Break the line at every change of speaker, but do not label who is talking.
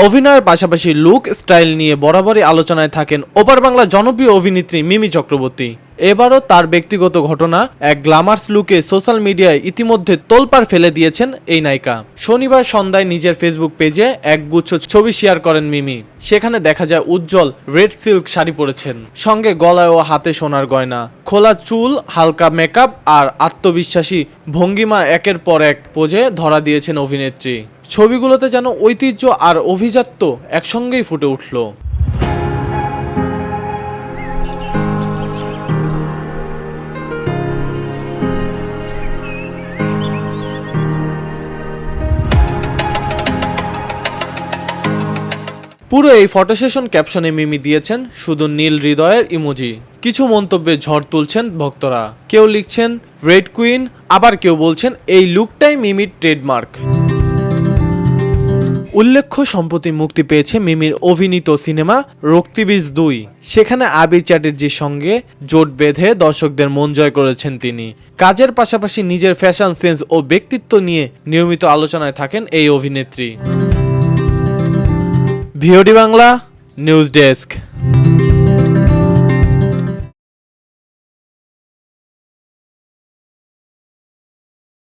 অভিনয়ের পাশাপাশি look style নিয়ে বরাবরই আলোচনায় থাকেন ওপার বাংলার জনপ্রিয় অভিনেত্রী মিমি চক্রবর্তী। এবারও তার ব্যক্তিগত ঘটনা এক গ্ল্যামার্স লুকে সোশ্যাল মিডিয়ায় ইতিমধ্যে তোলপাড় ফেলে দিয়েছেন এই নায়িকা। শনিবার সন্ধ্যায় নিজের ফেসবুক পেজে একগুচ্ছ ছবি শেয়ার করেন মিমি। সেখানে দেখা যায় উজ্জ্বল রেড সিল্ক শাড়ি পরেছেন, সঙ্গে গলায় ও হাতে সোনার গয়না, খোলা চুল, হালকা মেকআপ আর আত্মবিশ্বাসী ভঙ্গিমা একের পর এক পোজে ধরা দিয়েছেন অভিনেত্রী। ছবিগুলোতে যেন ঐতিহ্য আর অভিজাত্য একসঙ্গেই ফুটে উঠল। পুরো এই ফটো সেশন ক্যাপশনে মিমি দিয়েছেন শুধু নীল হৃদয়ের ইমোজি। কিছু মন্তব্যে ঝড় তুলছেন ভক্তরা, কেউ লিখছেন রেড কুইন, আবার কেউ বলছেন এই লুকটাই মিমির ট্রেডমার্ক। উল্লেখ্য, সম্প্রতি মুক্তি পেয়েছে মিমির অভিনীত সিনেমা রক্তিবীজ 2। সেখানে আবির চ্যাটার্জির সঙ্গে জোট বেঁধে দর্শকদের মন জয় করেছেন তিনি। কাজের পাশাপাশি নিজের ফ্যাশন সেন্স ও ব্যক্তিত্ব নিয়ে নিয়মিত আলোচনায় থাকেন এই অভিনেত্রী। VOD Bangla news desk.